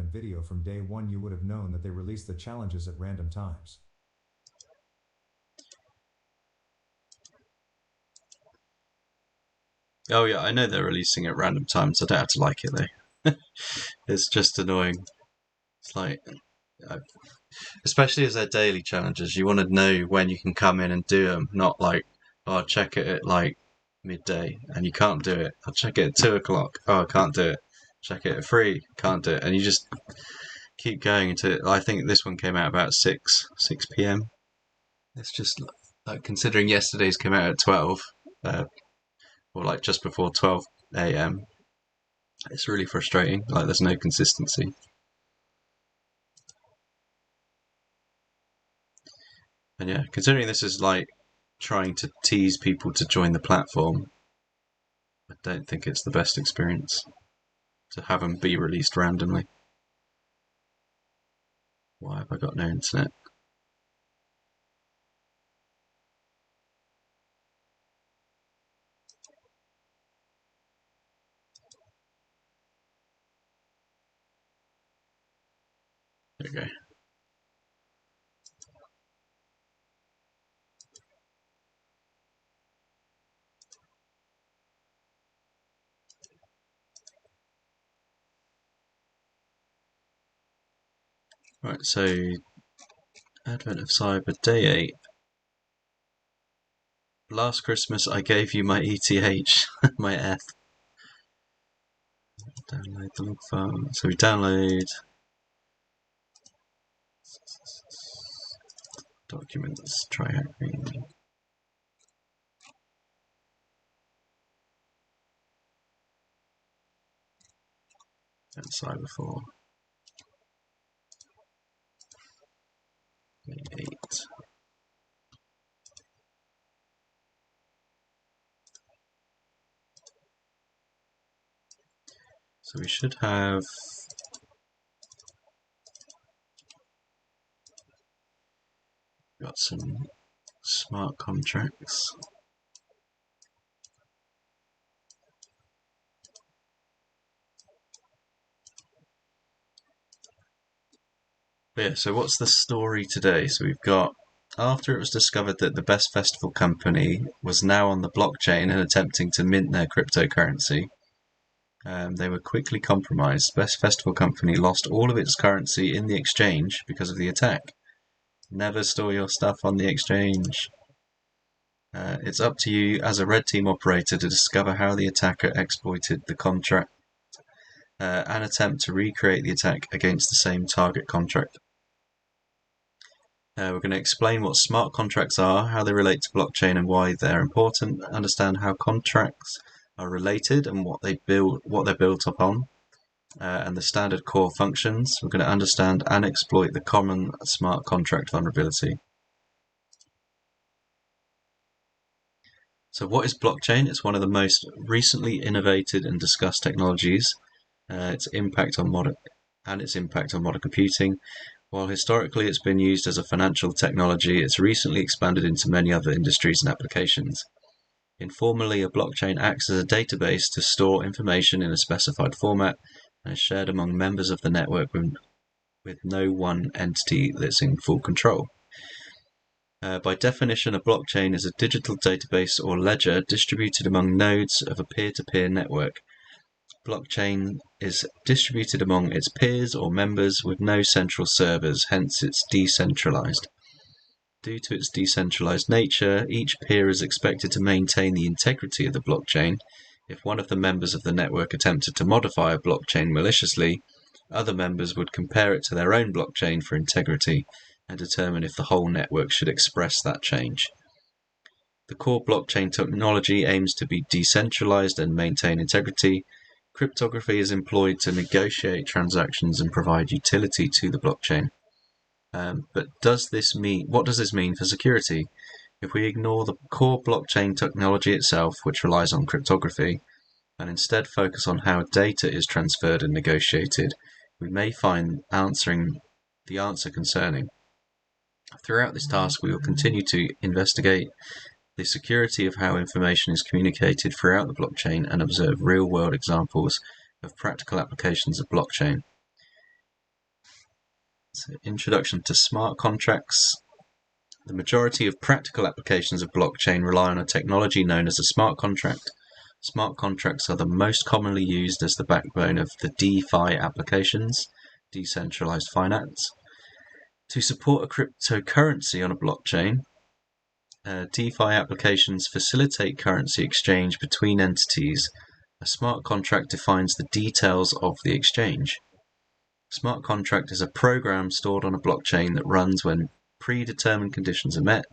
THM video from day one, you would have known that they released the challenges at random times. Oh yeah, I know they're releasing at random times. I don't have to like it though. It's just annoying. It's like, uh, especially as they're daily challenges, you want to know when you can come in and do them, not like, oh, I'll check it at like midday and you can't do it. I'll check it at 2 o'clock. Oh, I can't do it. Check it at 3, can't do it. And you just keep going until I think this one came out about 6 p.m. It's just like considering yesterday's came out at 12, or like just before 12 a.m. It's really frustrating. Like there's no consistency. And yeah, considering this is like trying to tease people to join the platform, I don't think it's the best experience to have them be released randomly. Why have I got no internet? There we go. Right, so Advent of Cyber, Day 8. Last Christmas I gave you my ETH, my ETH. Download the log file. So we download documents, try hacking. And Cyber 4. 8. So we should have got some smart contracts. But yeah, so what's the story today? So we've got, after it was discovered that the Best Festival company was now on the blockchain and attempting to mint their cryptocurrency, they were quickly compromised. Best Festival company lost all of its currency in the exchange because of the attack. Never store your stuff on the exchange. It's up to you as a red team operator to discover how the attacker exploited the contract and attempt to recreate the attack against the same target contract. We're going to explain what smart contracts are, how they relate to blockchain and why they're important, understand how contracts are related and what they're built upon, and the standard core functions. We're going to understand and exploit the common smart contract vulnerability. So what is blockchain? It's one of the most recently innovated and discussed technologies. Its impact on modern computing. While historically it's been used as a financial technology, it's recently expanded into many other industries and applications. Informally, a blockchain acts as a database to store information in a specified format and is shared among members of the network with no one entity that's in full control. By definition, a blockchain is a digital database or ledger distributed among nodes of a peer-to-peer network. Blockchain is distributed among its peers or members with no central servers, hence it's decentralized. Due to its decentralized nature, each peer is expected to maintain the integrity of the blockchain. If one of the members of the network attempted to modify a blockchain maliciously, other members would compare it to their own blockchain for integrity and determine if the whole network should express that change. The core blockchain technology aims to be decentralized and maintain integrity. Cryptography is employed to negotiate transactions and provide utility to the blockchain. But what does this mean for security? If we ignore the core blockchain technology itself, which relies on cryptography, and instead focus on how data is transferred and negotiated, we may find the answer concerning. Throughout this task, we will continue to investigate the security of how information is communicated throughout the blockchain and observe real-world examples of practical applications of blockchain. So, introduction to smart contracts. The majority of practical applications of blockchain rely on a technology known as a smart contract. Smart contracts are the most commonly used as the backbone of the DeFi applications, decentralized finance. To support a cryptocurrency on a blockchain, DeFi applications facilitate currency exchange between entities. A smart contract defines the details of the exchange. Smart contract is a program stored on a blockchain that runs when predetermined conditions are met.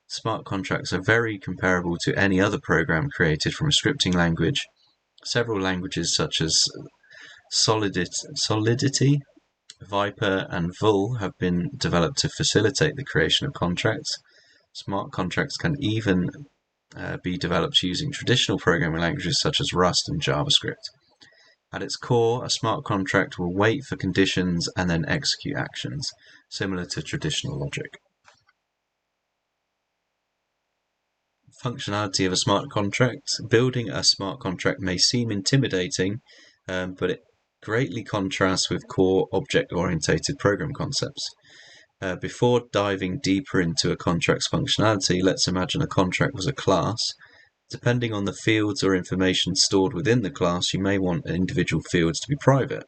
Smart contracts are very comparable to any other program created from a scripting language. Several languages such as Solidity, Viper, and Vul have been developed to facilitate the creation of contracts. Smart contracts can even be developed using traditional programming languages such as Rust and JavaScript. At its core, a smart contract will wait for conditions and then execute actions, similar to traditional logic. Functionality of a smart contract. Building a smart contract may seem intimidating, but it greatly contrasts with core object-oriented program concepts. Before diving deeper into a contract's functionality, let's imagine a contract was a class. Depending on the fields or information stored within the class, you may want individual fields to be private,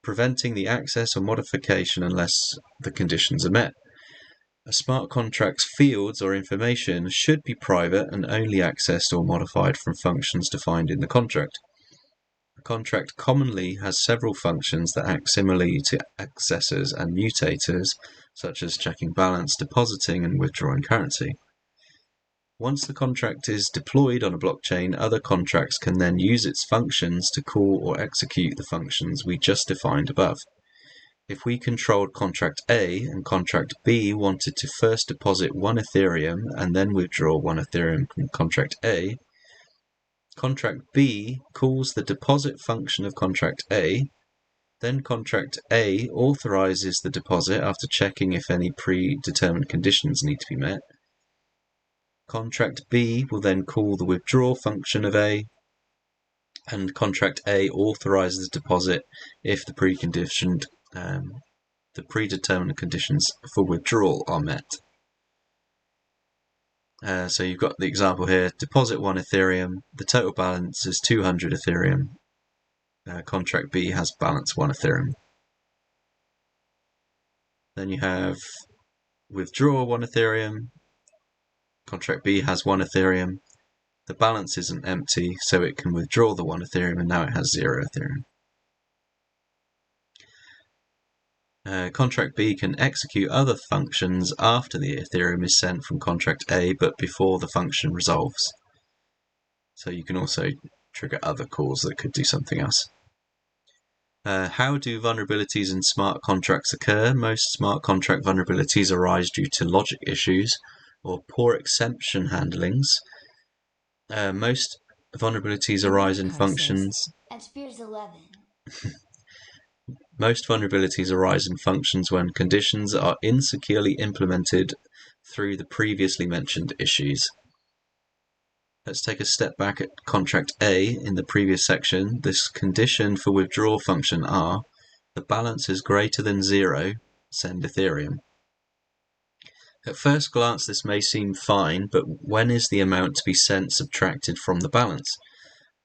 preventing the access or modification unless the conditions are met. A smart contract's fields or information should be private and only accessed or modified from functions defined in the contract. A contract commonly has several functions that act similarly to accessors and mutators, such as checking balance, depositing, and withdrawing currency. Once the contract is deployed on a blockchain, other contracts can then use its functions to call or execute the functions we just defined above. If we controlled contract A and contract B wanted to first deposit 1 Ethereum and then withdraw 1 Ethereum from contract A, contract B calls the deposit function of contract A, then contract A authorizes the deposit after checking if any predetermined conditions need to be met. Contract B will then call the withdraw function of A, and contract A authorizes the deposit if the predetermined conditions for withdrawal are met. So you've got the example here, deposit 1 Ethereum, the total balance is 200 Ethereum. Contract B has balance 1 Ethereum. Then you have withdraw 1 Ethereum. Contract B has 1 Ethereum. The balance isn't empty, so it can withdraw the 1 Ethereum, and now it has 0 Ethereum. Contract B can execute other functions after the Ethereum is sent from contract A, but before the function resolves. So you can also trigger other calls that could do something else. How do vulnerabilities in smart contracts occur? Most smart contract vulnerabilities arise due to logic issues or poor exception handlings. Most vulnerabilities arise in functions. Most vulnerabilities arise in functions when conditions are insecurely implemented through the previously mentioned issues. Let's take a step back at contract A in the previous section. This condition for withdrawal function R, the balance is greater than 0, send Ethereum. At first glance this may seem fine, but when is the amount to be sent subtracted from the balance?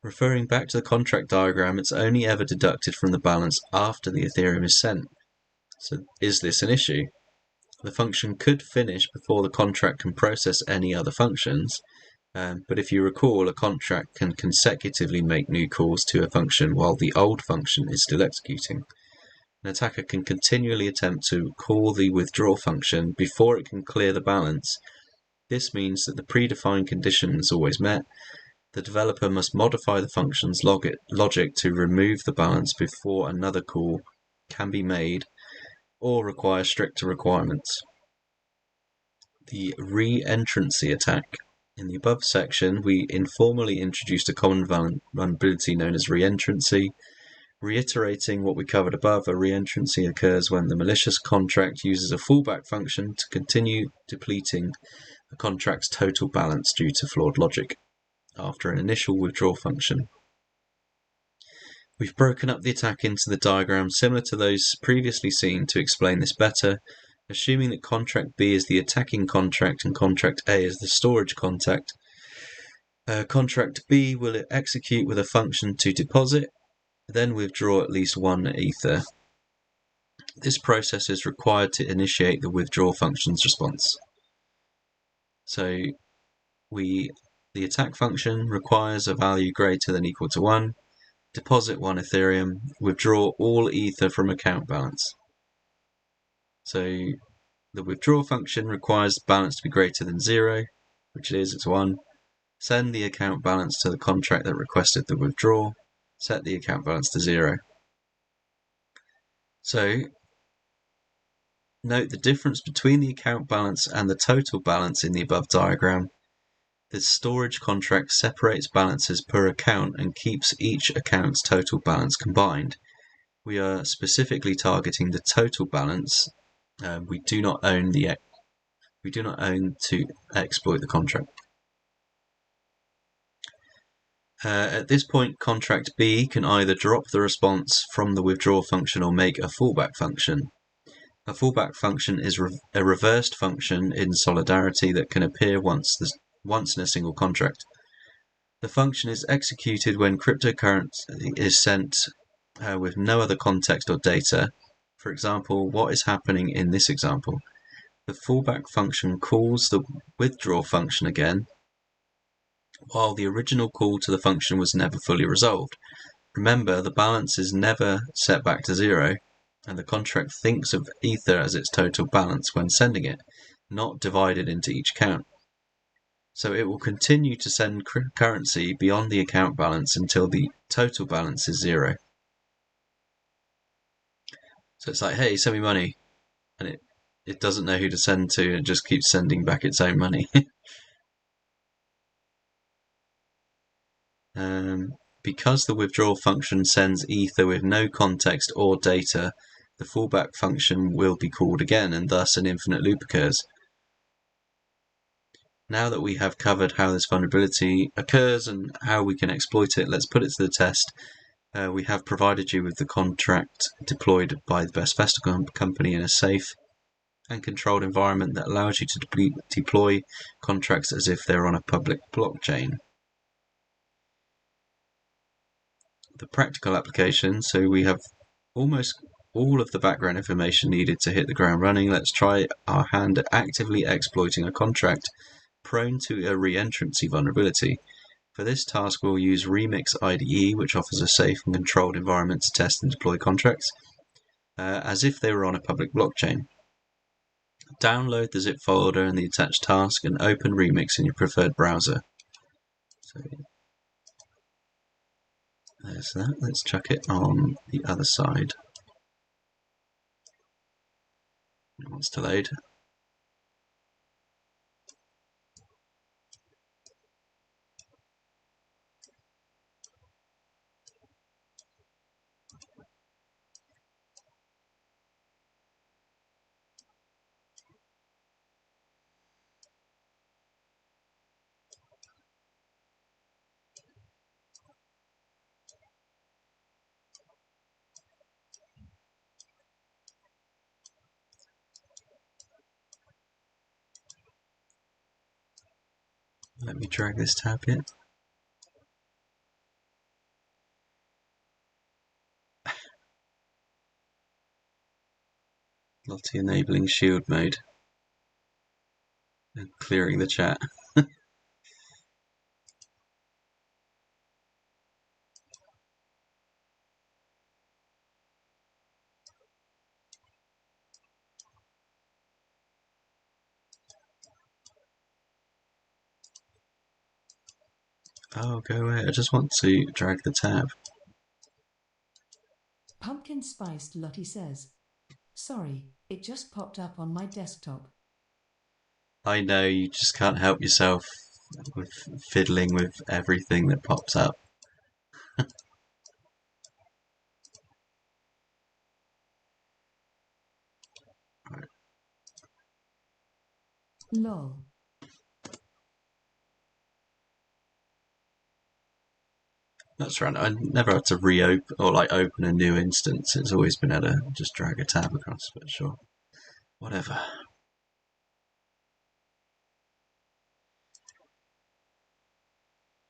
Referring back to the contract diagram, it's only ever deducted from the balance after the Ethereum is sent. So is this an issue? The function could finish before the contract can process any other functions, but if you recall, a contract can consecutively make new calls to a function while the old function is still executing. An attacker can continually attempt to call the withdraw function before it can clear the balance. This means that the predefined condition is always met. The developer must modify the function's logic to remove the balance before another call can be made or require stricter requirements. The re-entrancy attack. In the above section, we informally introduced a common vulnerability known as re-entrancy. Reiterating what we covered above, a re-entrancy occurs when the malicious contract uses a fallback function to continue depleting the contract's total balance due to flawed logic after an initial withdraw function. We've broken up the attack into the diagram similar to those previously seen to explain this better, assuming that contract B is the attacking contract and contract A is the storage contract. Contract B will execute with a function to deposit, then withdraw at least one ether. This process is required to initiate the withdraw function's response. So the attack function requires a value greater than equal to 1, deposit 1 Ethereum, withdraw all ether from account balance. So the withdraw function requires balance to be greater than 0, which it is, it's 1. Send the account balance to the contract that requested the withdrawal, set the account balance to 0. So note the difference between the account balance and the total balance in the above diagram. The storage contract separates balances per account and keeps each account's total balance combined. We are specifically targeting the total balance. We do not own to exploit the contract. At this point, contract B can either drop the response from the withdraw function or make a fallback function. A fallback function is a reversed function in Solidarity that can appear once in a single contract. The function is executed when cryptocurrency is sent with no other context or data. For example, what is happening in this example? The fallback function calls the withdraw function again, while the original call to the function was never fully resolved. Remember, the balance is never set back to 0, and the contract thinks of Ether as its total balance when sending it, not divided into each account. So it will continue to send currency beyond the account balance until the total balance is 0. So it's like, hey, send me money, and it doesn't know who to send to, and it just keeps sending back its own money. Because the withdrawal function sends Ether with no context or data, the fallback function will be called again, and thus an infinite loop occurs. Now that we have covered how this vulnerability occurs and how we can exploit it, let's put it to the test. We have provided you with the contract deployed by the Best Festival Company in a safe and controlled environment that allows you to deploy contracts as if they're on a public blockchain. The practical application, so we have almost all of the background information needed to hit the ground running. Let's try our hand at actively exploiting a contract prone to a re-entrancy vulnerability. For this task, we'll use Remix IDE, which offers a safe and controlled environment to test and deploy contracts, as if they were on a public blockchain. Download the zip folder and the attached task and open Remix in your preferred browser. So there's that. Let's chuck it on the other side. It wants to load. Let me drag this tab in. Lottie enabling shield mode and clearing the chat. Oh, go away. I just want to drag the tab. Pumpkin spiced Lottie says, sorry, it just popped up on my desktop. I know, you just can't help yourself with fiddling with everything that pops up. Right. Lol. That's right. I never had to reopen or like open a new instance. It's always been able to just drag a tab across, but sure. Whatever.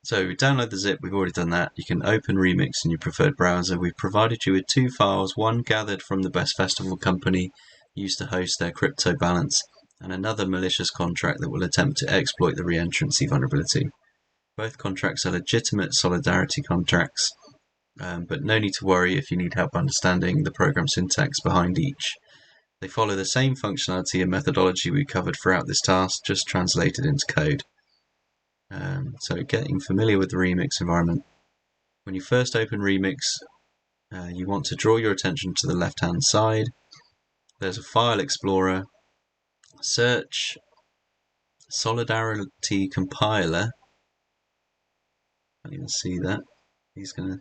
So download the zip, we've already done that. You can open Remix in your preferred browser. We've provided you with two files, one gathered from the Best Festival company used to host their crypto balance, and another malicious contract that will attempt to exploit the reentrancy vulnerability. Both contracts are legitimate Solidarity contracts, but no need to worry if you need help understanding the program syntax behind each. They follow the same functionality and methodology we covered throughout this task, just translated into code. So getting familiar with the Remix environment. When you first open Remix, you want to draw your attention to the left-hand side. There's a file explorer. Search Solidarity compiler. Can't even see that. He's gonna.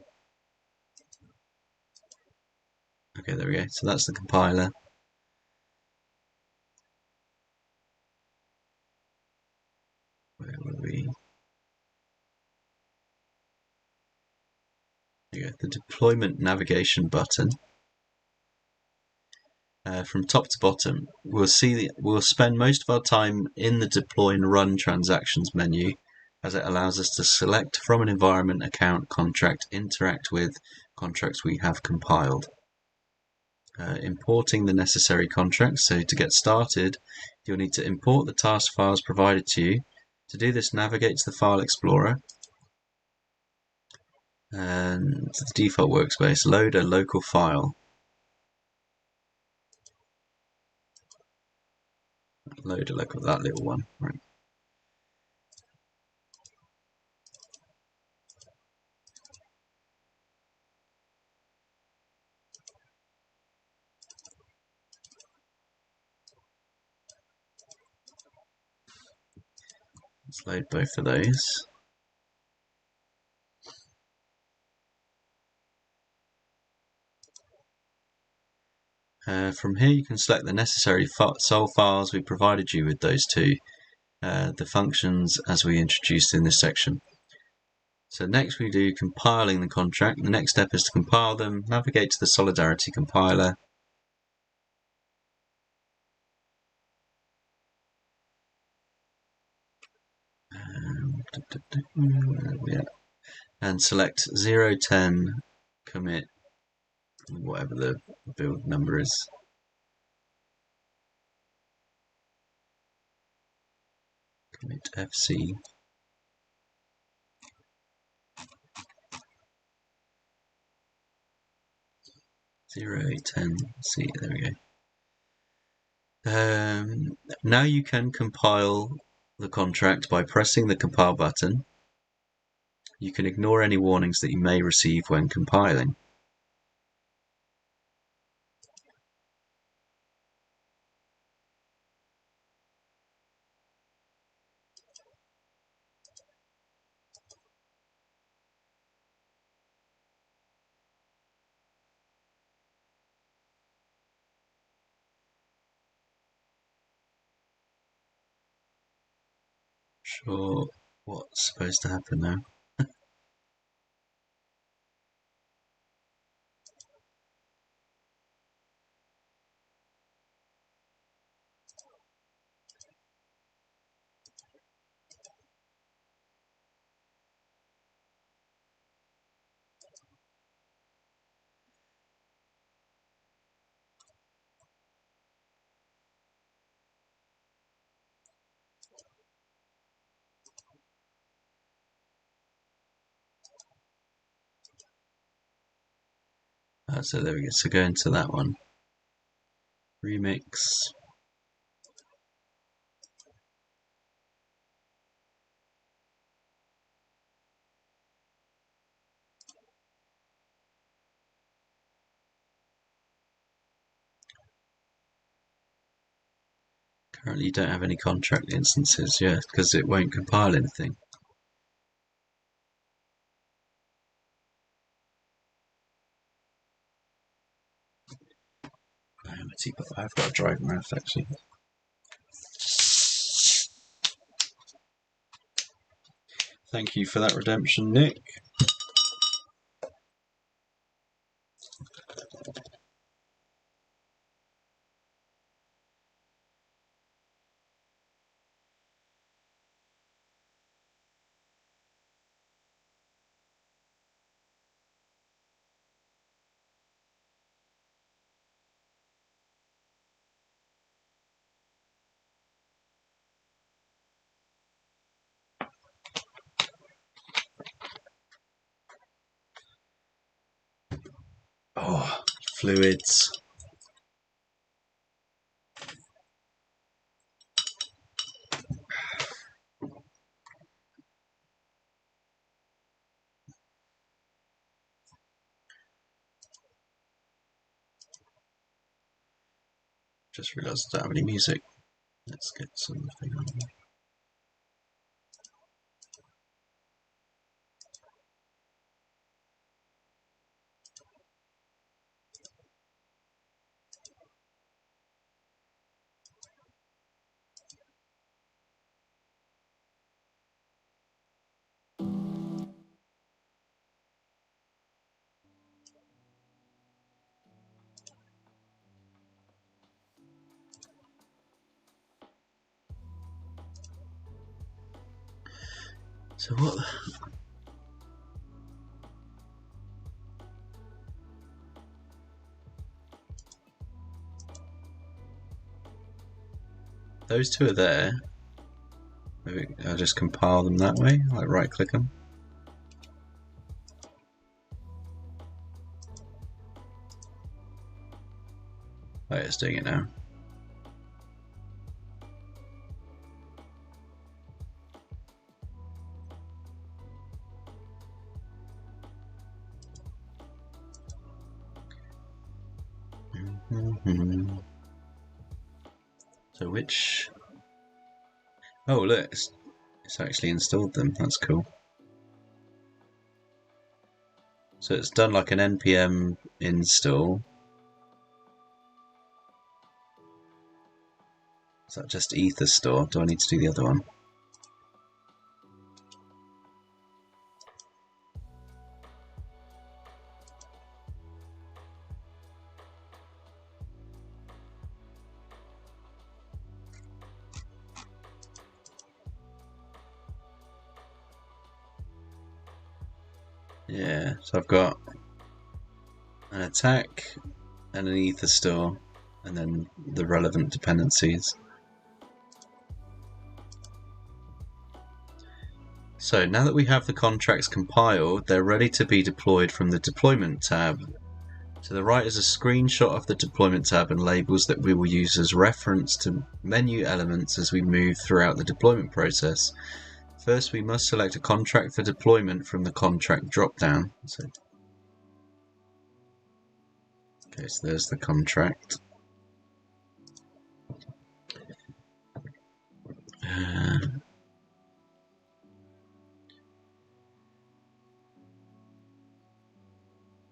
Okay, there we go. So that's the compiler. Where were we? There you go. The deployment navigation button. From top to bottom, we'll spend most of our time in the deploy and run transactions menu, as it allows us to select from an environment, account, contract, interact with contracts we have compiled. Importing the necessary contracts. So to get started, you'll need to import the task files provided to you. To do this, navigate to the File Explorer and the default workspace, load a local file. Load a local, that little one, right. Let's load both of those. From here, you can select the necessary sol files. We provided you with those two, the functions as we introduced in this section. So next we do compiling the contract. The next step is to compile them. Navigate to the Solidarity compiler. And select 010 commit, whatever the build number is. Commit FC. 010C, there we go. Now you can compile the contract by pressing the compile button. You can ignore any warnings that you may receive when compiling. Sure, what's supposed to happen now? So there we go. So go into that one. Remix. Currently you don't have any contract instances, yeah, because it won't compile anything. I've got a driving mouth actually. Thank you for that redemption, Nick. Oh, fluids. Just realised I don't have any music. Let's get something on. So what? Those two are there. Maybe I'll just compile them that way, like right click them. Oh, it's doing it now. So which... Oh look, it's actually installed them, that's cool. So it's done like an npm install. Is that just Ether store? Do I need to do the other one? Yeah, so I've got an attack and an Ether store, and then the relevant dependencies. So now that we have the contracts compiled, they're ready to be deployed from the deployment tab. To the right is a screenshot of the deployment tab and labels that we will use as reference to menu elements as we move throughout the deployment process. First, we must select a contract for deployment from the contract dropdown. Okay, so there's the contract.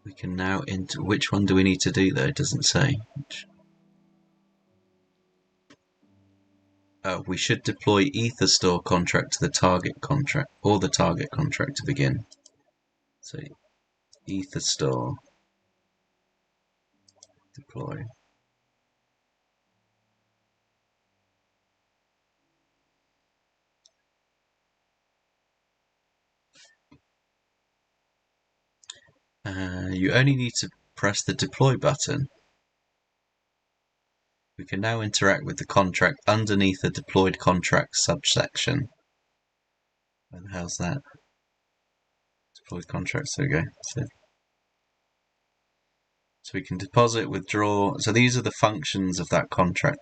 We can now enter. Which one do we need to do though? It doesn't say. Oh, we should deploy EtherStore contract to the target contract, or the target contract to begin. So, EtherStore deploy. You only need to press the deploy button. We can now interact with the contract underneath the deployed contract subsection. Where the hell's that? Deployed contracts, there we go. So we can deposit, withdraw. So these are the functions of that contract.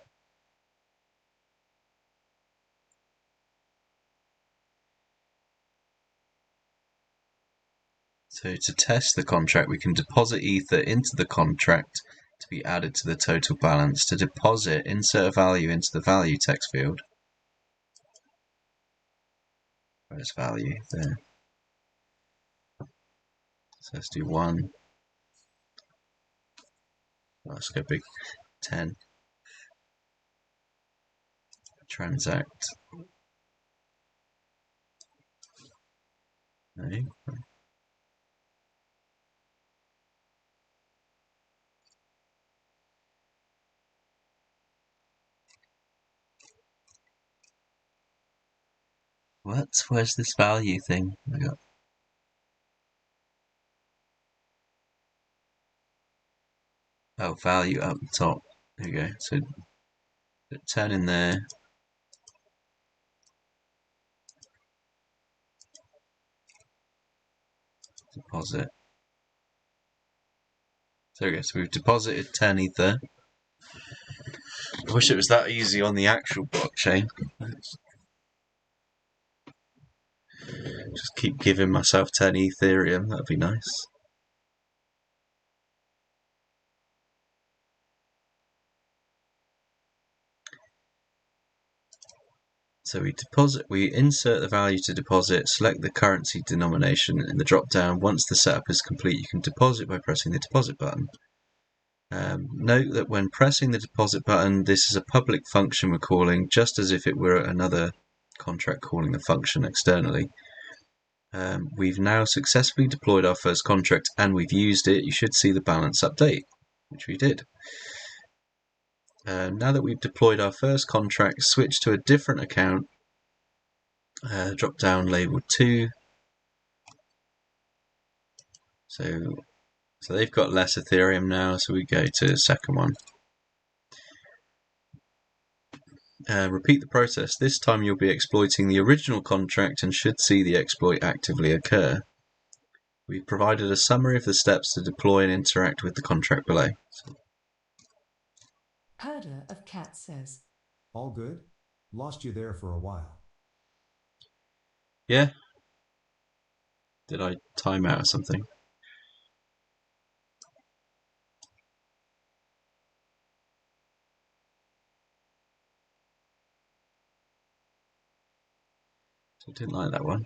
So to test the contract, we can deposit Ether into the contract to be added to the total balance. To deposit, insert a value into the value text field. Where's value? There. So let's do 1. Let's go big. 10. Transact. No. What? Where's this value thing? I got. Oh, value up top. There we go. So turn in there. Deposit. There we go. So we've deposited 10 Ether. I wish it was that easy on the actual blockchain. Just keep giving myself 10 Ethereum. That'd be nice. So we insert the value to deposit, select the currency denomination in the drop down. Once the setup is complete, you can deposit by pressing the deposit button. Note that when pressing the deposit button, this is a public function we're calling, just as if it were another contract calling the function externally. We've now successfully deployed our first contract and we've used it. You should see the balance update, which we did. Now that we've deployed our first contract, switch to a different account. Drop down labeled 2. So they've got less Ethereum now, so we go to the second one. Repeat the process. This time you'll be exploiting the original contract and should see the exploit actively occur. We've provided a summary of the steps to deploy and interact with the contract below. Herder of Cats says, All good? Lost you there for a while. Yeah? Did I time out or something? I didn't like that one.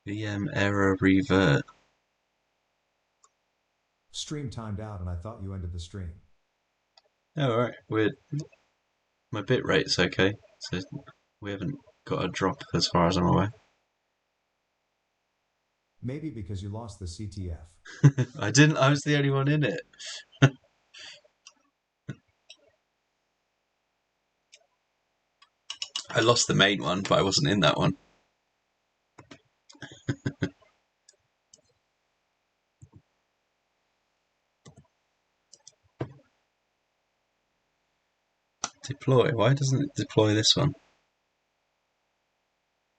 VM error revert. Stream timed out and I thought you ended the stream. Oh, alright, weird. My bit rate's okay, so we haven't got a drop as far as I'm aware. Maybe because you lost the CTF. I was the only one in it. I lost the main one, but I wasn't in that one. Deploy. Why doesn't it deploy this one?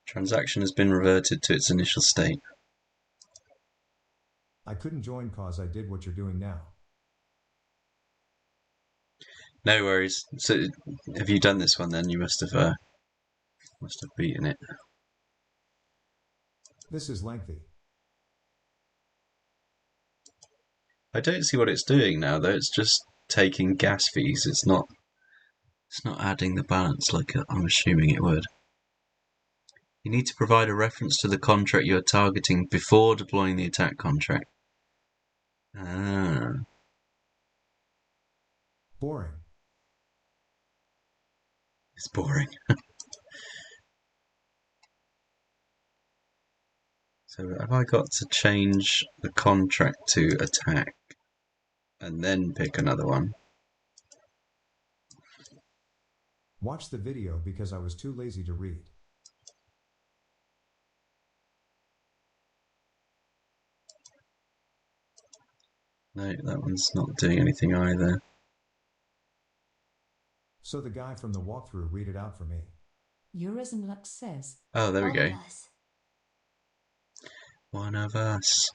Transaction has been reverted to its initial state. I couldn't join cause I did what you're doing now. No worries. So, have you done this one then? You must have beaten it. This is lengthy. I don't see what it's doing now though. It's just taking gas fees. It's not adding the balance like I'm assuming it would. You need to provide a reference to the contract you are targeting before deploying the attack contract. Ah. Boring. It's boring. So have I got to change the contract to attack and then pick another one? Watch the video because I was too lazy to read. No, that one's not doing anything either. So the guy from the walkthrough read it out for me. Eurismlux says, Oh, there we go. Us. One of us.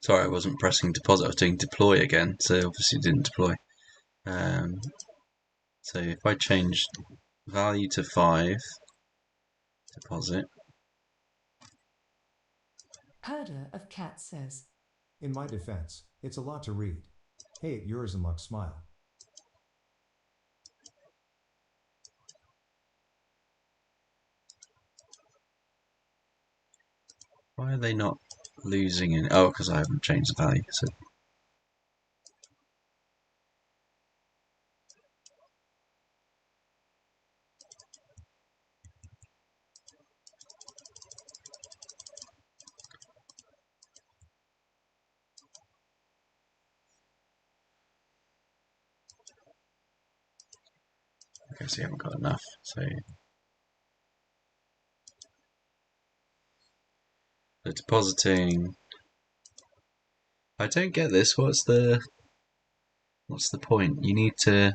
Sorry, I wasn't pressing deposit. I was doing deploy again, so obviously it didn't deploy. So if I change value to 5, deposit. Herder of Cats says, In my defense, it's a lot to read. Hey, at yours and luck, smile. Why are they not losing in? Oh, because I haven't changed the value. So I guess you haven't got enough. So the depositing. I don't get this. What's the point? You need to.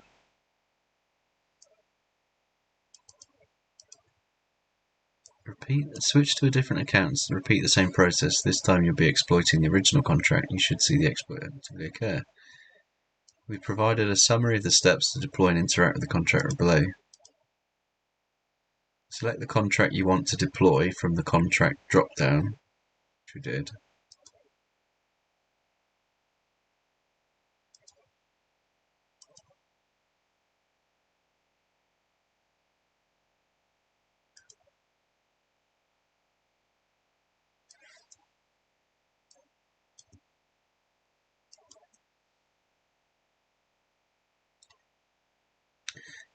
Switch to a different account and repeat the same process. This time you'll be exploiting the original contract. You should see the exploit inevitably occur. We provided a summary of the steps to deploy and interact with the contract below. Select the contract you want to deploy from the contract drop-down, which we did.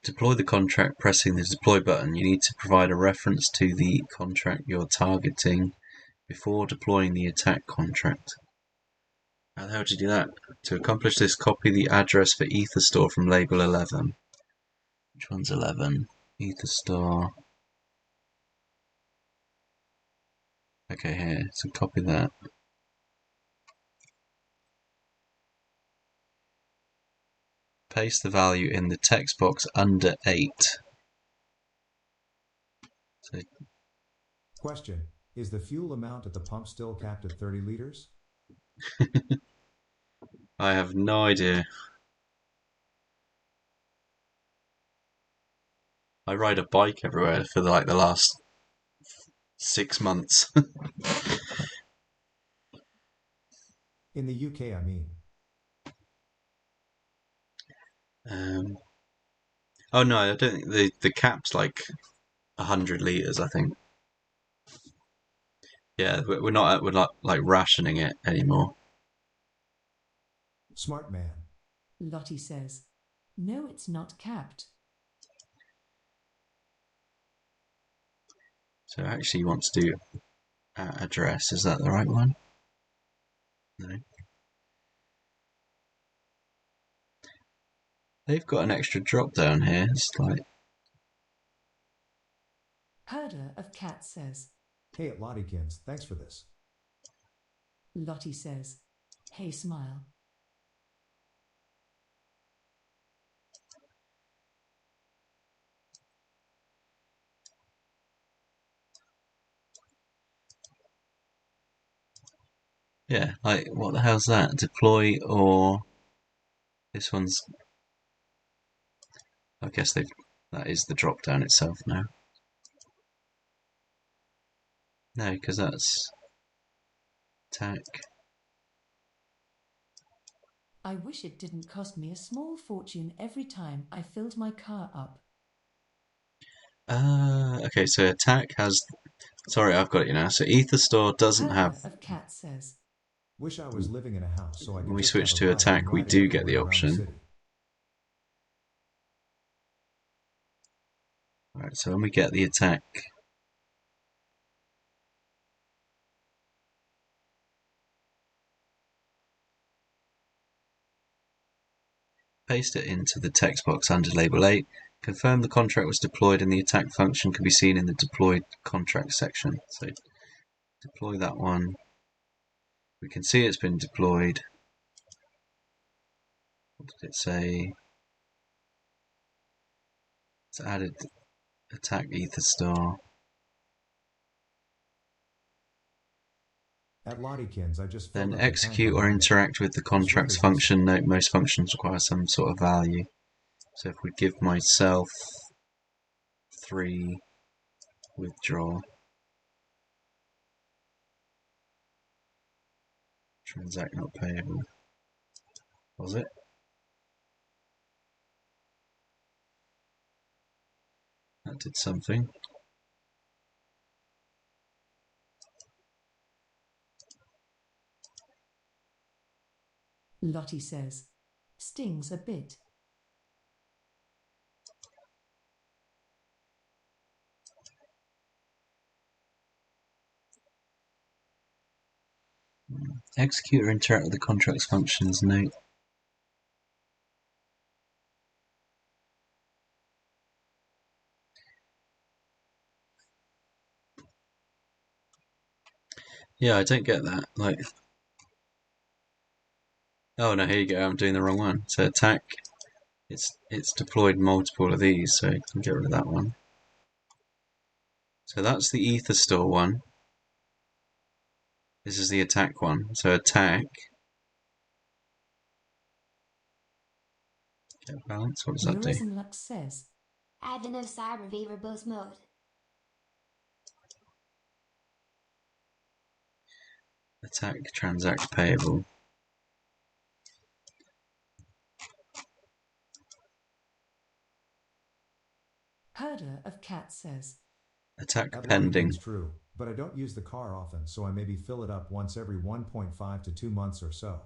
Deploy the contract pressing the deploy button. You need to provide a reference to the contract you're targeting before deploying the attack contract. How the hell do you do that? To accomplish this, copy the address for Ether store from label 11. Which one's 11? Ether store. Okay, here. So copy that. Paste the value in the text box under 8. So, Question: is the fuel amount at the pump still capped at 30 liters? I have no idea. I ride a bike everywhere for like the last 6 months. In the UK, I mean. Oh no, I don't think the cap's like 100 liters. I think. Yeah, we're not like rationing it anymore. Smart man. Lottie says, no, it's not capped. So actually, you want to do address. Is that the right one? No. They've got an extra drop down here. It's like Herder of Cats says, Hey, at Lottykins, thanks for this. Lottie says, hey, smile. yeah, like what the hell's that? Deploy or this one's. I guess that is the drop down itself now. No, because that's attack. I wish it didn't cost me a small fortune every time I filled my car up. Okay, so attack has. Sorry, I've got it now. So Ether store doesn't have. Herder of Cats says, Wish I was living in a house so I could When we just switch have a to bike attack, and we ride it do get the everywhere around option. city. Alright, so when we get the attack, paste it into the text box under label 8. Confirm the contract was deployed and the attack function can be seen in the deployed contract section. So deploy that one. We can see it's been deployed. What did it say? It's added attack Ether star. At Lottykins, I just Then filled up the tank execute on or Monday. interact with the contract's rather function. Note most functions require some sort of value. So if we give myself 3 withdraw, transact not payable. Was it? That did something. Lottie says, stings a bit. Execute or interact with the contract's functions. Note. Yeah, I don't get that. Like, oh no, here you go. I'm doing the wrong one. So attack. It's deployed multiple of these, so you can get rid of that one. So that's the Ether store one. This is the attack one. So attack. Get balance. What does that do? Euros and Lux says, Advent of Cyber verbose mode. Attack, transact, payable. Herder of Cat says, Attack That pending. logic's true, but I don't use the car often, so I maybe fill it up once every 1.5 to 2 months or so.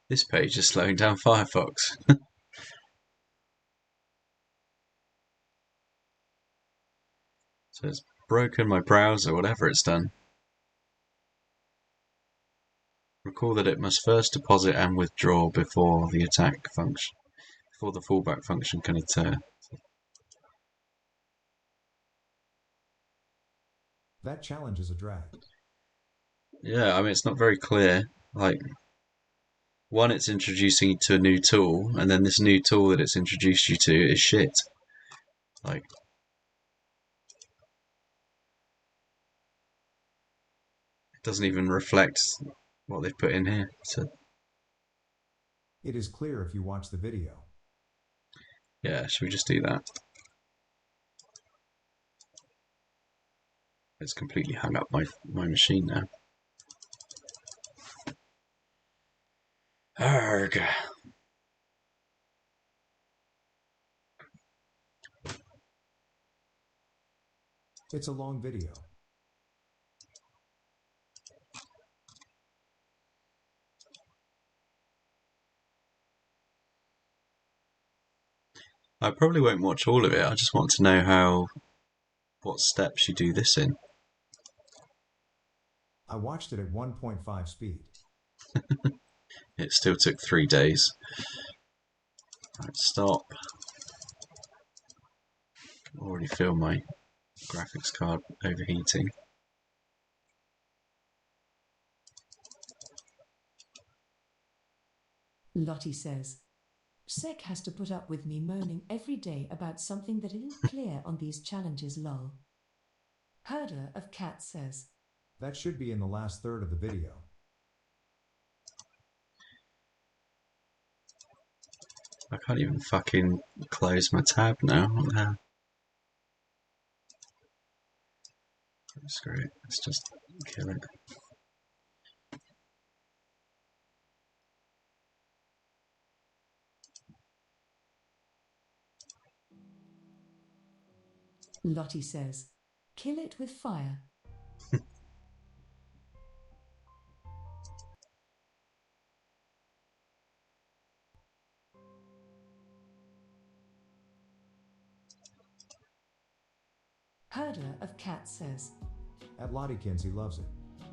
This page is slowing down Firefox. So it's broken my browser, whatever it's done. Recall that it must first deposit and withdraw before the attack function, before the fallback function can occur. That challenge is a drag. Yeah, I mean, it's not very clear. Like, one, it's introducing you to a new tool, and then this new tool that it's introduced you to is shit. Like, it doesn't even reflect what they've put in here. So, It is clear if you watch the video. yeah, should we just do that? It's completely hung up my machine now. Arg. It's a long video. I probably won't watch all of it. I just want to know what steps you do this in. I watched it at 1.5 speed. It still took 3 days. Right, stop. I can already feel my graphics card overheating. Lottie says, Sek has to put up with me moaning every day about something that isn't clear on these challenges lol. Herder of Cat says, That should be in the last third of the video. I can't even fucking close my tab now. What the hell? Screw it. Let's just kill it. Lottie says, kill it with fire. Herder of Cat says, At Lottykins he loves it.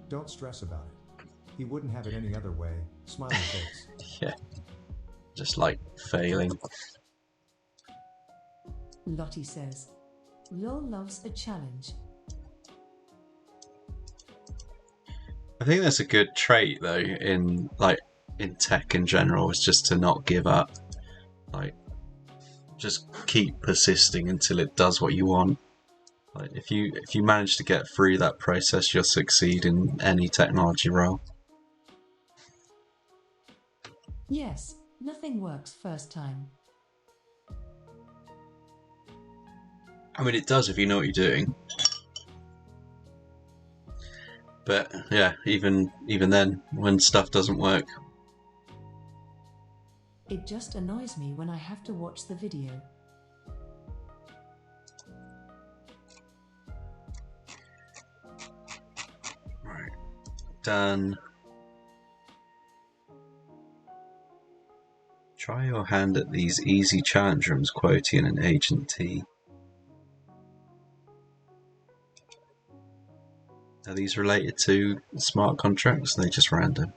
Don't stress about it. He wouldn't have it any other way. Smiley face. Yeah. Just like failing. Lottie says, Lol loves a challenge. I think that's a good trait though in tech in general, is just to not give up. Like, just keep persisting until it does what you want. Like, if you manage to get through that process, you'll succeed in any technology role. Yes, nothing works first time. I mean, it does if you know what you're doing. But yeah, even then, when stuff doesn't work. It just annoys me when I have to watch the video. Right, done. Try your hand at these easy challenge rooms, Quotian and Agent T. Are these related to smart contracts? Are they just random?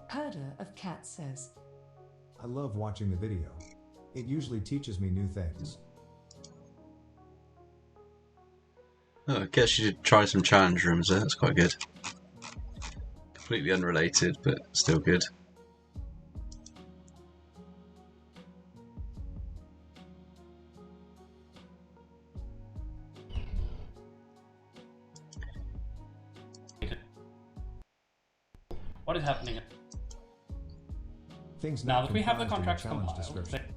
Herder of Cat says, I love watching the video. It usually teaches me new things. Oh, I guess you should try some challenge rooms there. That's quite good. Completely unrelated, but still good. What is happening? Things Now not that we have the comprised in contracts challenge compiled, description.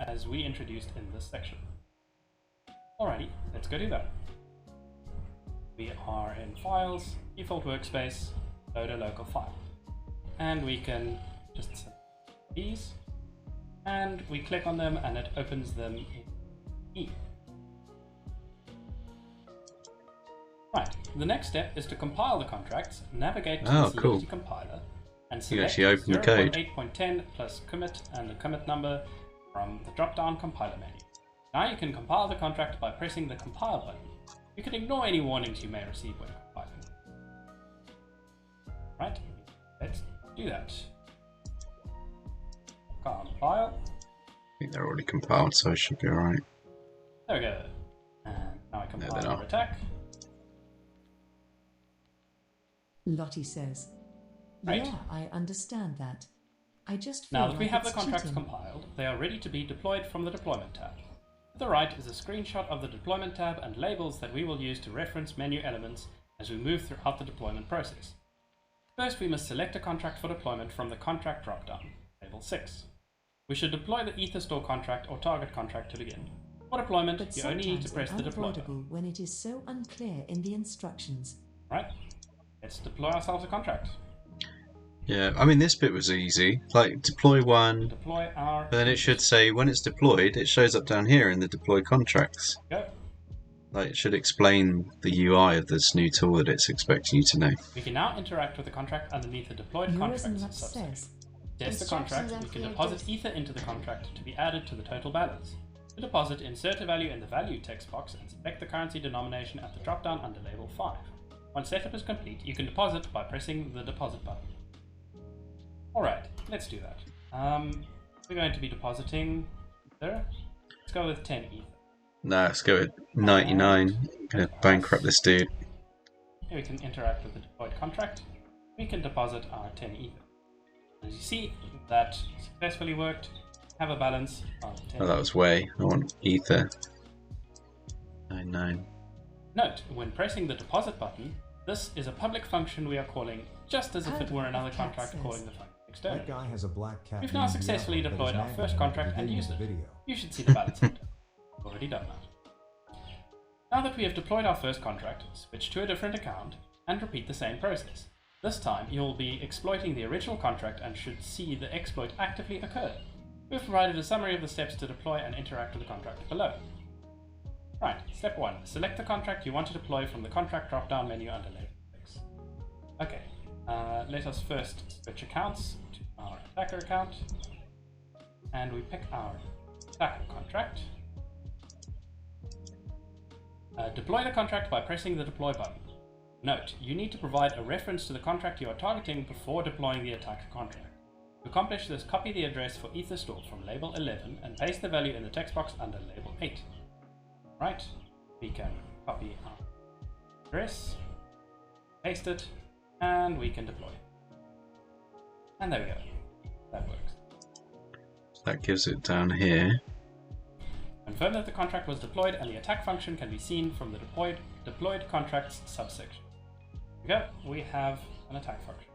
as we introduced in this section. Alrighty, let's go do that. We are in Files, Default Workspace, Load a local file. And we can just select these, and we click on them and it opens them in E. Right, the next step is to compile the contracts, navigate to the Solidity compiler, and select actually open the code. 0.8.10 plus commit and the commit number from the drop-down compiler menu. Now you can compile the contract by pressing the compile button. You can ignore any warnings you may receive when compiling. Right, let's do that. Compile. I think they're already compiled, so it should be alright. There we go. And now I compile our attack. Lottie says, Right. yeah, I understand that. I just feel Now that we like have the it's contracts cheating. compiled, they are ready to be deployed from the Deployment tab. To the right is a screenshot of the Deployment tab and labels that we will use to reference menu elements as we move throughout the deployment process. First, we must select a contract for deployment from the Contract dropdown, label 6. We should deploy the EtherStore contract or target contract to begin. For deployment, But you only need to sometimes press the deploy button. unavoidable when it is so unclear in the instructions. Right, let's deploy ourselves a contract. Yeah, I mean this bit was easy. Like deploy one, Deploy our... but then it should say when it's deployed, it shows up down here in the deploy contracts. Go. Like it should explain the UI of this new tool that it's expecting you to know. We can now interact with the contract underneath the deployed Yours contracts and Lux subsection. says, Test the contract, we can deposit Ether into the contract to be added to the total balance. To deposit, insert a value in the value text box and select the currency denomination at the drop-down under label 5. Once setup is complete, you can deposit by pressing the deposit button. Alright, let's do that. We're going to be depositing Ether. Let's go with 10 Ether. No, let's go with 99. Gonna bankrupt this dude. Here we can interact with the deployed contract. We can deposit our 10 Ether. As you see, that successfully worked. Have a balance of 10. Oh, that was way. I want Ether. 99. Note, when pressing the deposit button, this is a public function we are calling just as if it were another contract calling the function externally. That guy has a black cat. We've now named successfully Diablo that deployed is our nagging first him at the contract and beginning used of it. the video. You should see the balance here. We've already done that. Now that we have deployed our first contract, switch to a different account and repeat the same process. This time you'll be exploiting the original contract and should see the exploit actively occur. We've provided a summary of the steps to deploy and interact with the contract below. Right, step 1. Select the contract you want to deploy from the contract drop-down menu under label 6. Okay, let us first switch accounts to our attacker account, and we pick our attacker contract. Deploy the contract by pressing the deploy button. Note, you need to provide a reference to the contract you are targeting before deploying the attacker contract. To accomplish this, copy the address for EtherStore from label 11 and paste the value in the text box under label 8. Right, we can copy our address, paste it, and we can deploy. And there we go. That works. That gives it down here. Confirm that the contract was deployed and the attack function can be seen from the deployed contracts subsection. There we go, we have an attack function.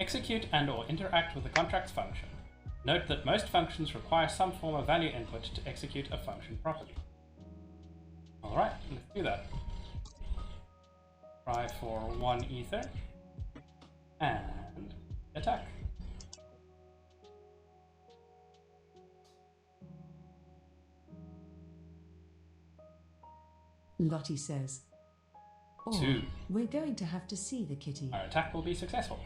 Execute and or interact with the contracts function. Note that most functions require some form of value input to execute a function properly. Alright, let's do that. Try for 1 Ether and attack. Lottie says, or 2. we're going to have to see the kitty. Our attack will be successful.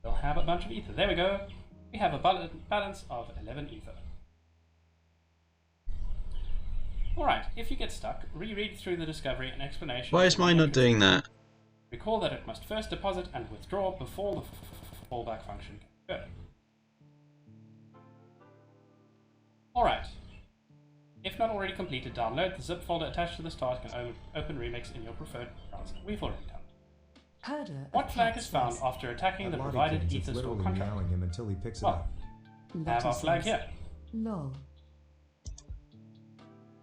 We'll have a bunch of Ether. There we go. We have a balance of 11 Ether. Alright, if you get stuck, reread through the discovery and explanation. Why is mine not doing that? Recall that it must first deposit and withdraw before the fallback function can occur. Alright. If not already completed, download the zip folder attached to this task and open Remix in your preferred browser. We've already done it. Herder What of flag cats is found says, after attacking the That Lottie provided thinks ETH it's store literally contract? meowing him until he picks it Well, up. have Lottie our flag says, here. lol.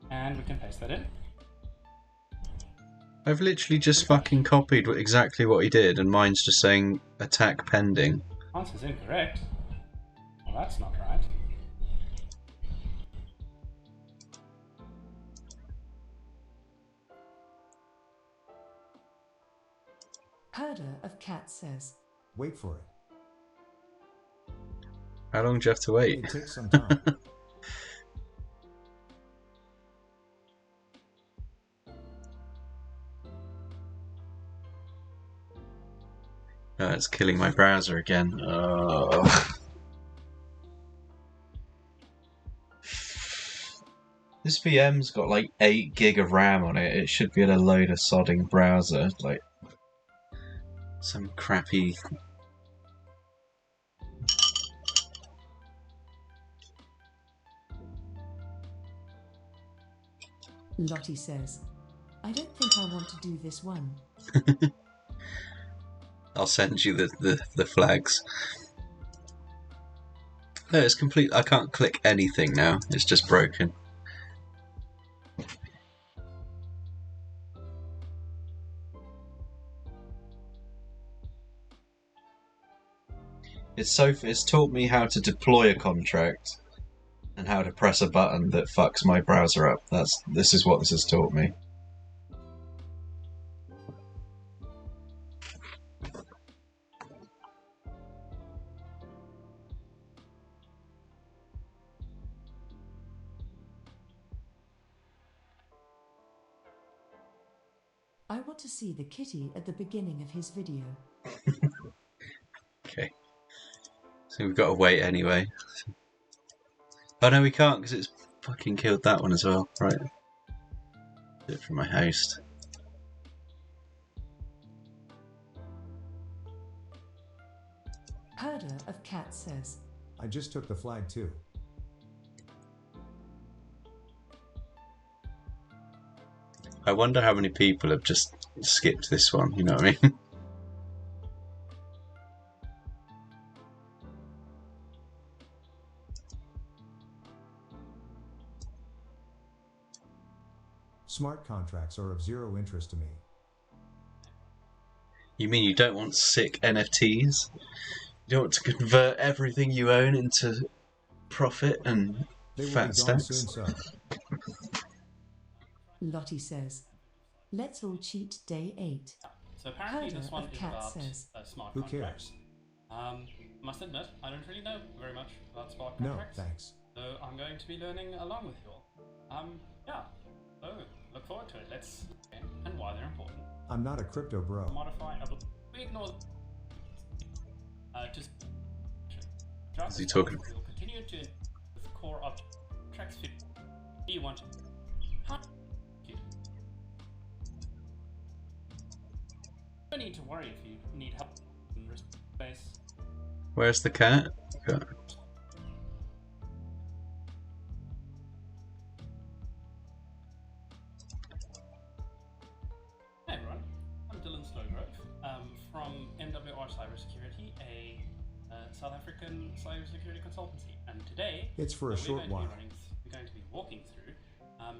And we can paste that in. I've literally just fucking copied exactly what he did, and mine's just saying attack pending. Answer's incorrect. Well, that's not right. Herder of cats says, Wait for it. How long do you have to wait? It takes some time. Oh, it's killing my browser again. Oh. This VM's got like 8 gig of RAM on it. It should be in a load of sodding browser. Like some crappy. Lottie says, I don't think I want to do this one. I'll send you the flags. No, it's complete. I can't click anything now. It's just broken. It's taught me how to deploy a contract and how to press a button that fucks my browser up. This is what this has taught me. I want to see the kitty at the beginning of his video. Okay. So we've got to wait anyway. Oh no, we can't because it's fucking killed that one as well. Right. Do it from my host. Herder of cats says, I just took the flag too. I wonder how many people have just skipped this one, you know what I mean? Smart contracts are of zero interest to me. You mean you don't want sick NFTs? You don't want to convert everything you own into profit and They will fat be gone stacks? soon, so. Lottie says, let's all cheat day 8. So apparently Herder this one of is cats about says, smart Who contracts. cares? Must admit, I don't really know very much about smart No, contracts. thanks. So I'm going to be learning along with you all. Yeah. So look forward to it. Let's and why they're important. I'm not a crypto bro. Modify. We ignore. Just. Is he talking? We'll continue to with the core of tracks. Do you want? How? You don't need to worry if you need help in space. Where's the cat? Okay. Hey everyone, I'm Dylan Slowgrove from MWR Cybersecurity, a South African cybersecurity consultancy. And today, It's for a short while. We're going to be walking through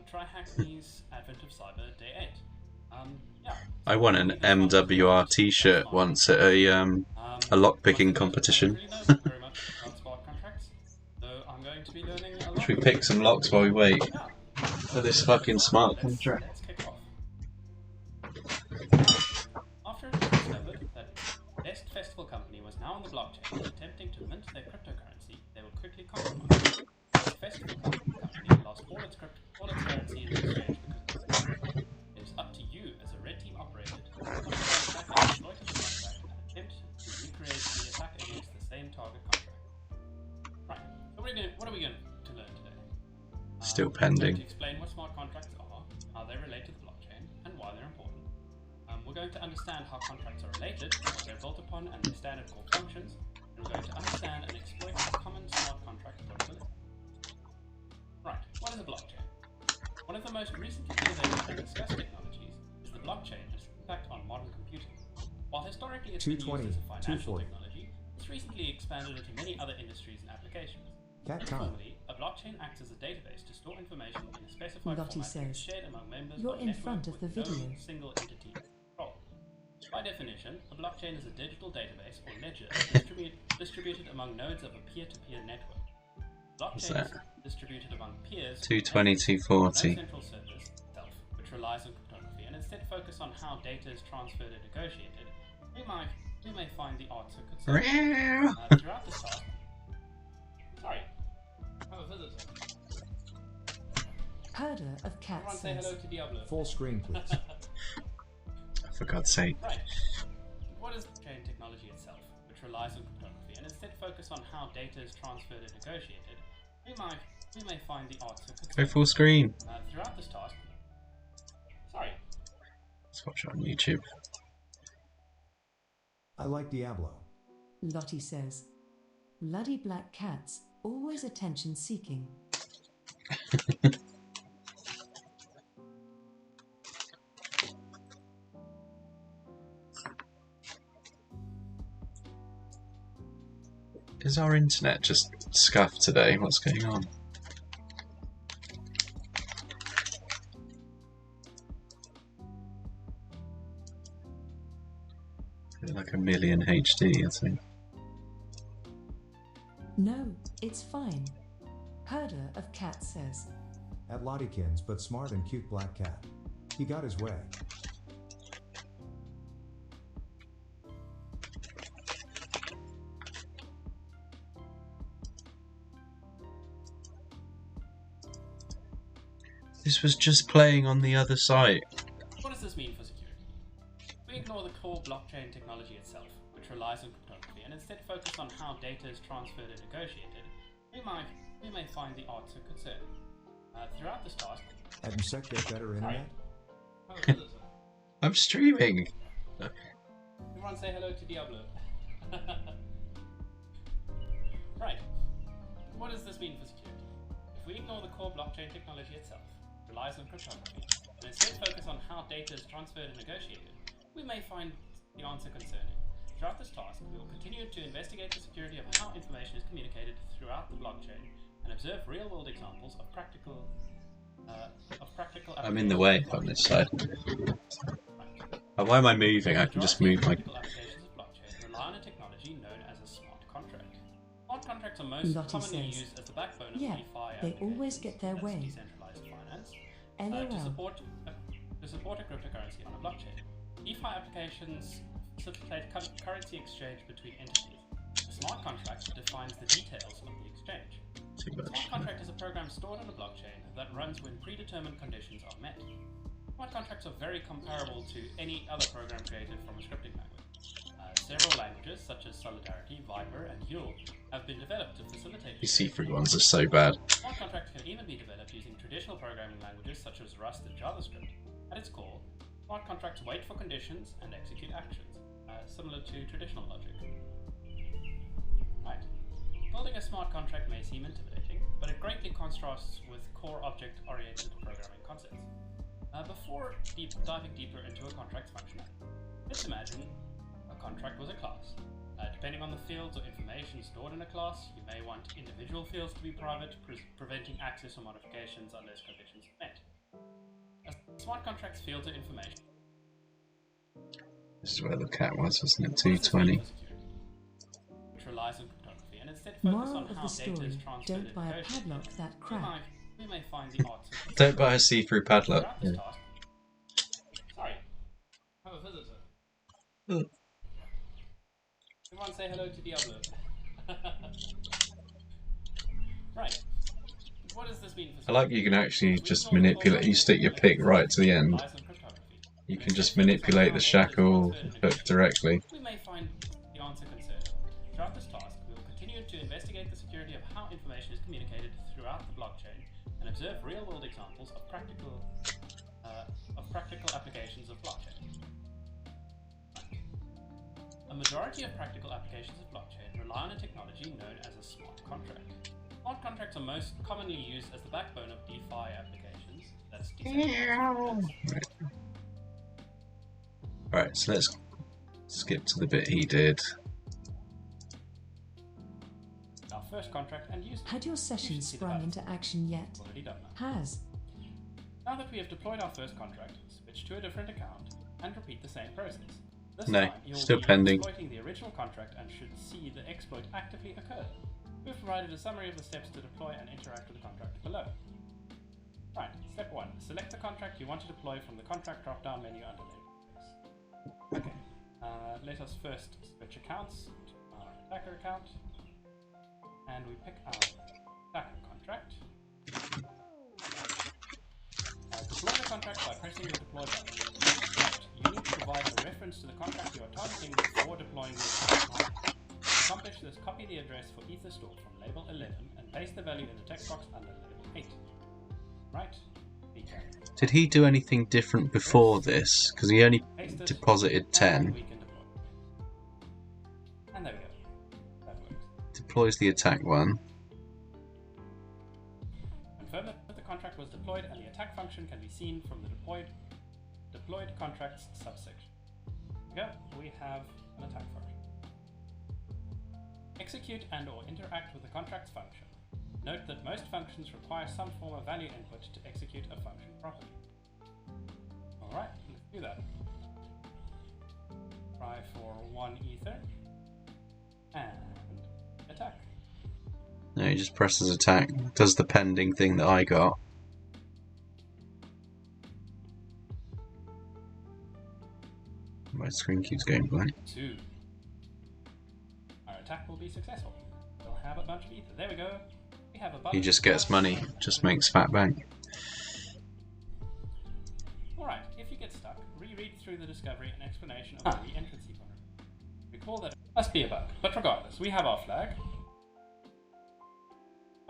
Try Hackney's Advent of Cyber Day 8. Yeah. I won an MWR t-shirt once at a lockpicking competition. I don't really know very much about smart contracts, so I'm going to be learning a lot. Should we pick some locks while we wait Yeah. for this fucking smart Let's contract? kick off. After it was discovered that Best Festival Company was now on the blockchain and attempting to mint their cryptocurrency, they were quickly compromised. The Festival Company lost all its currency in the exchange because of this. It is up to you as a red team operator to exploit the contract and attempt to recreate the attack against the same target contract. Right, so what are we going to learn today? Still We're going pending. to explain what smart contracts are, how they relate to the blockchain, and why they're important. We're going to understand how contracts are related, what they're built upon, and their standard core functions. And we're going to understand and exploit how common smart contracts work with it. Right, what is a blockchain? One of the most recently innovated and discussed technologies is the blockchain and its impact on modern computing. While historically it's been used 220, as a financial 240. technology, it's recently expanded into many other industries and applications. Cat time. Informally, a blockchain acts as a database to store information in a specified Lottie format and says, shared among members "You're of a in network front of with the no video." single entity control. By definition, a blockchain is a digital database or ledger distributed among nodes of a peer-to-peer network. What's Blockchain is that? distributed among peers 220, no 240. central service itself, which relies on cryptography and instead focus on how data is transferred and negotiated. We may find the answer concerning throughout this task. Sorry. Oh, a visitor. Herder of cats Everyone say says, hello to Diablo. Full screen, please. For God's sake. Right. What is blockchain technology itself, which relies on cryptography and instead focus on how data is transferred and negotiated? We may find the answer Go concerning full screen. throughout this task. Sorry. Let's watch it on YouTube. I like Diablo. Lottie says, "Bloody black cats, always attention seeking." Is our internet just scuffed today? What's going on? Like a million HD, I think. No, it's fine. Herder of cats says, At Lottykins, but smart and cute black cat. He got his way. This was just playing on the other site. What does this mean for security? We ignore the core blockchain technology itself, which relies on cryptography, and instead focus on how data is transferred and negotiated. We may find the answer concerning. Throughout this task. At MSEC get better internet? Oh, a visitor. I'm streaming. Everyone say hello to Diablo. Right. What does this mean for security? If we ignore the core blockchain technology itself, relies on cryptography, and instead focus on how data is transferred and negotiated, we may find the answer concerning. Throughout this task, we will continue to investigate the security of how information is communicated throughout the blockchain and observe real-world examples of practical I'm in the way on this side. Oh, why am I moving? I can just move my... Practical applications of blockchain rely on a technology known as a smart contract. Smart contracts are most Lottie commonly says, used as the backbone of "Yeah, DeFi they applications, always get their that's way. decentralized finance, LOL. to support a cryptocurrency on a blockchain. DeFi applications facilitate currency exchange between entities. A smart contract defines the details of the exchange. Too A smart much. contract is a program stored on a blockchain that runs when predetermined conditions are met. Smart contracts are very comparable to any other program created from a scripting language. Several languages, such as Solidarity, Viper, and Yule, have been developed to facilitate These see-through ones are so bad. Smart contracts can even be developed using traditional programming languages such as Rust and JavaScript. At its core, smart contracts wait for conditions and execute actions, similar to traditional logic. Right. Building a smart contract may seem intimidating, but it greatly contrasts with core object-oriented programming concepts. Before diving deeper into a contract's functionality, let's imagine a contract was a class. Depending on the fields or information stored in a class, you may want individual fields to be private, preventing access or modifications unless conditions are met. A smart contract's fields or information. This is where the cat was, wasn't it? What does this 220. mean for security? Which relies on cryptography and instead focus Moral on of how the data is story, transferred don't and buy a negotiated. padlock that crap. We may find the answer. Don't buy a see-through padlock. Throughout this task. Sorry. I'm a visitor. Oh. Everyone say hello to Diablo. Right. What does this mean for I like you can actually just manipulate. You stick your pick right to the end. You can just manipulate the shackle hook directly. We may find the answer concerning. Throughout this task, we will continue to investigate the security of how information is communicated throughout the blockchain and observe real-world examples of practical applications of blockchain. A majority of practical applications of blockchain rely on a technology known as a smart contract. Smart contracts are most commonly used as the backbone of DeFi applications, That's decent. Right, so let's skip to the bit he did. Our first contract and use. Had your session sprung into action yet? Already done that. Has. Now that we have deployed our first contract, switch to a different account and repeat the same process. This No, time you'll still be pending. exploiting the original contract and should see the exploit actively occur. We've provided a summary of the steps to deploy and interact with the contract below. Right, step 1. Select the contract you want to deploy from the contract drop-down menu under label. Okay, let us first switch accounts to our attacker account, and we pick our attacker contract. Deploy the contract by pressing the deploy button. Note, you need to provide a reference to the contract you are targeting before deploying the attack. To accomplish this, copy the address for ETH stored from label 11 and paste the value in the text box under label 8. Right? Did he do anything different before this? Because he only Paste it, deposited and 10. we can deploy. And there we go. That works. Deploys the attack one. Confirm that the contract was deployed and the attack function can be seen from the deployed contracts subsection. Here we have an attack function. Execute and or interact with the contracts function. Note that most functions require some form of value input to execute a function properly. Alright, let's do that. Try for 1 ether and attack. No, he just presses attack. Does the pending thing that I got. My screen keeps going blank. 2. Our attack will be successful. We'll have a bunch of ether. There we go. We have a bunch. He just gets money. Just makes fat bank. Alright, if you get stuck, reread through the discovery and explanation of the re-entrancy function. Recall that it must be a bug, but regardless, we have our flag.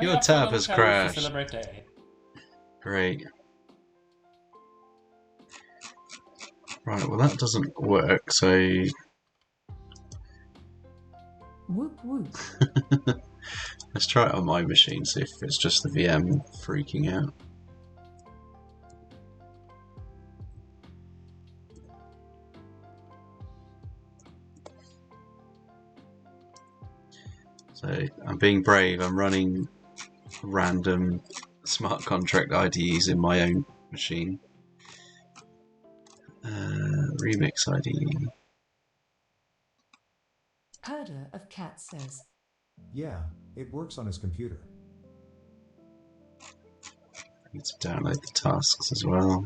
Your tab has crashed. To celebrate day. Great. Right, well that doesn't work, so... Whoop whoop. Let's try it on my machine, see if it's just the VM freaking out. So, I'm being brave, I'm running random smart contract IDEs in my own machine. Remix ID. Herder of Cat says. Yeah, it works on his computer. I need to download the tasks as well.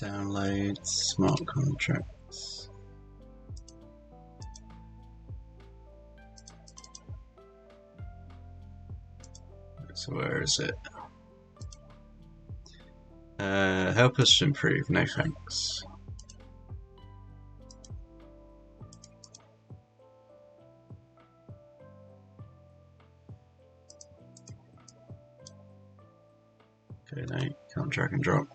Download smart contracts. So where is it? Help us improve. No thanks. Okay, no, can't drag and drop.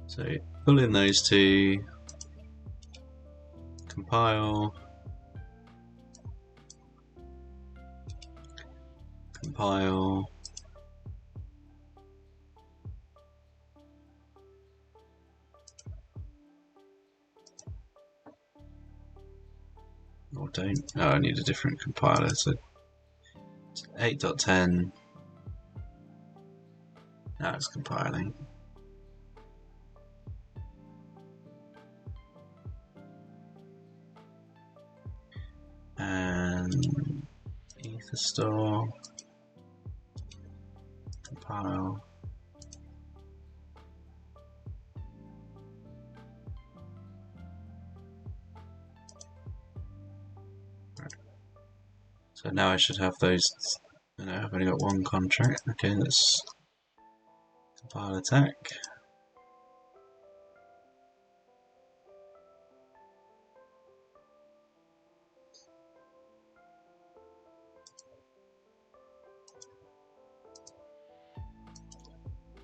So pull in those two, compile, compile, or don't. Oh, I need a different compiler. So 8.10. Now it's compiling. And ether store, compile, right. So now I should have those. No, I've only got one contract. Okay, let's compile attack.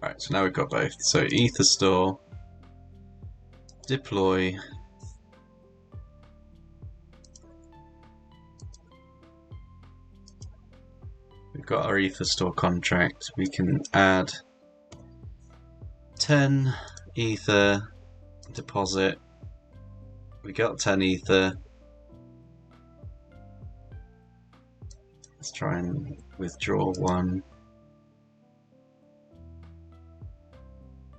Right, so now we've got both. So Ether store, deploy. We've got our Ether store contract. We can add 10 Ether deposit. We got 10 Ether. Let's try and withdraw one.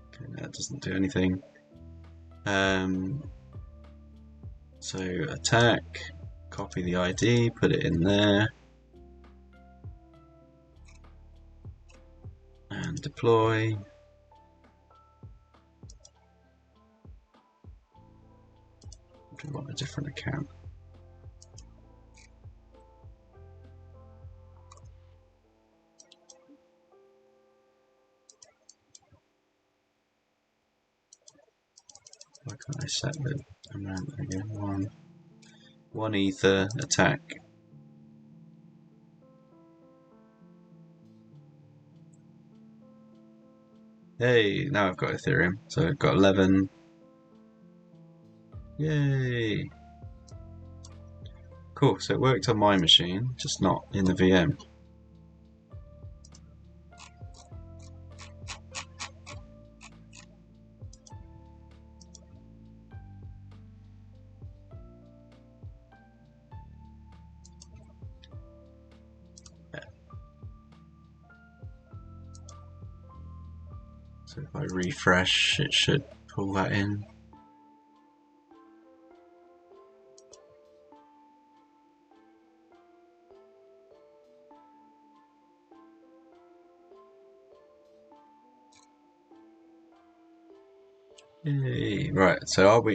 Okay, that doesn't do anything. So attack, copy the ID, put it in there. And deploy. We want a different account. Why can't I set the amount again? One Ether attack. Hey, now I've got Ethereum, so I've got 11. Yay! Cool, so it worked on my machine, just not in the VM. So if I refresh, it should pull that in. Yay. Right, so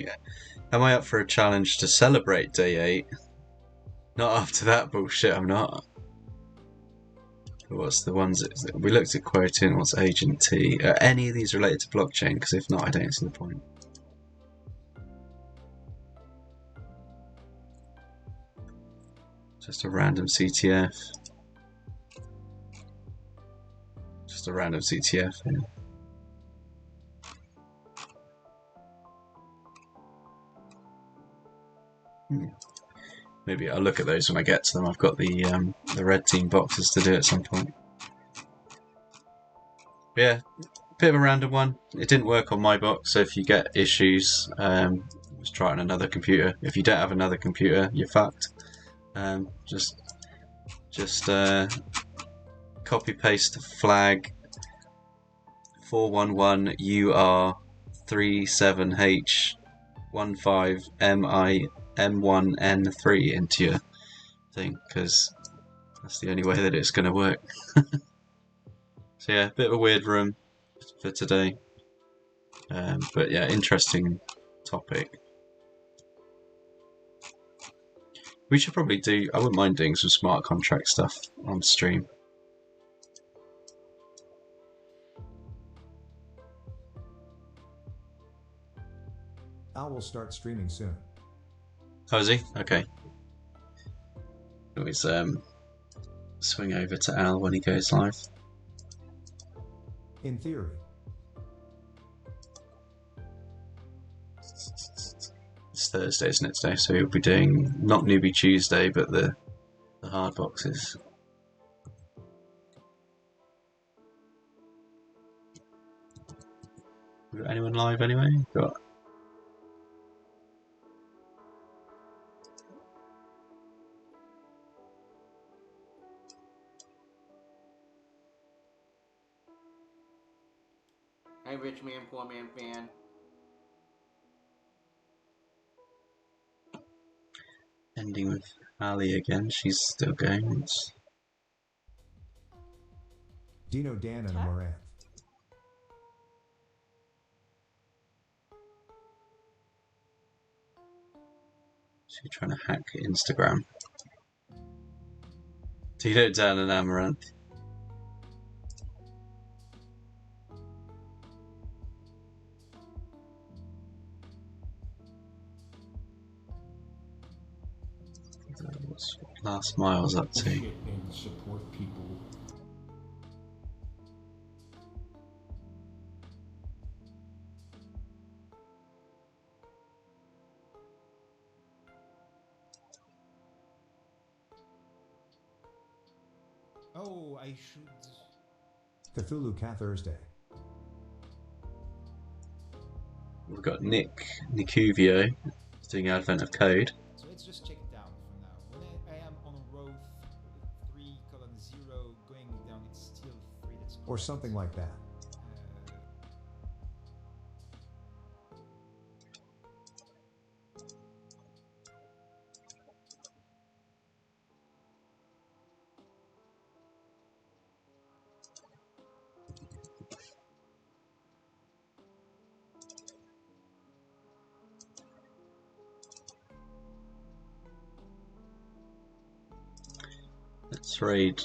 am I up for a challenge to celebrate day 8? Not after that bullshit, I'm not. What's the ones that we looked at quoting? What's Agent T? Are any of these related to blockchain? Because if not, I don't see the point. Just a random CTF. Just a random CTF, yeah. Maybe I'll look at those when I get to them. I've got the red team boxes to do at some point. But yeah, bit of a random one. It didn't work on my box, so if you get issues, just try it on another computer. If you don't have another computer, you're fucked. Just copy paste the flag 411 UR 37H 15 MI M1N3 into your thing, because that's the only way that it's going to work. So yeah, a bit of a weird room for today, but yeah, interesting topic. We should probably do, I wouldn't mind doing some smart contract stuff on stream. Al will start streaming soon. Oh, is he? Okay. Always swing over to Al when he goes live. In theory. It's Thursday, isn't it, today? So he'll be doing not Newbie Tuesday, but the hard boxes. Got anyone live anyway? Got. Hey, rich man, poor man fan. Ending with Ali again. She's still going. Dino, Dan, and Amaranth. She's trying to hack Instagram. Dino, Dan, and Amaranth. What's Last Mile's up to? And support people. Oh, I should. Cthulhu Cat Thursday. We've got Nicuvio doing Advent of Code. So let's just check it down for now. When I am on row 3:0 going down, it's still 3. That's Or correct. something like that. Let's raid.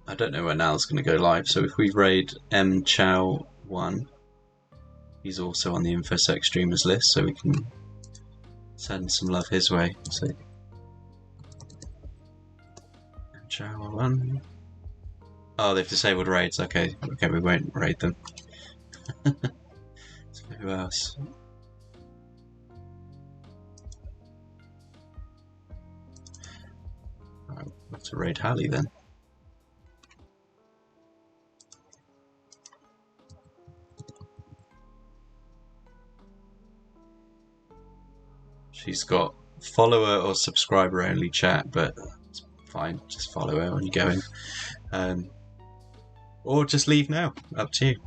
I don't know when Al's going to go live, so if we raid M Chow 1, he's also on the InfoSec streamers list, so we can send some love his way. So M Chow 1. Oh, they've disabled raids. Okay, we won't raid them. So who else? I'll have to raid Hallie then. She's got follower or subscriber only chat, but it's fine, just follow her when you go in. Or just leave now, up to you.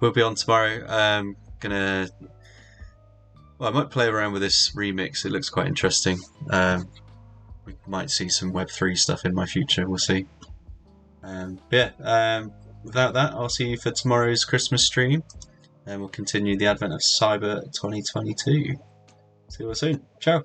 We'll be on tomorrow. I might play around with this remix, it looks quite interesting. We might see some Web3 stuff in my future, we'll see. Without that, I'll see you for tomorrow's Christmas stream, and we'll continue the advent of Cyber 2022. See you all soon. Ciao.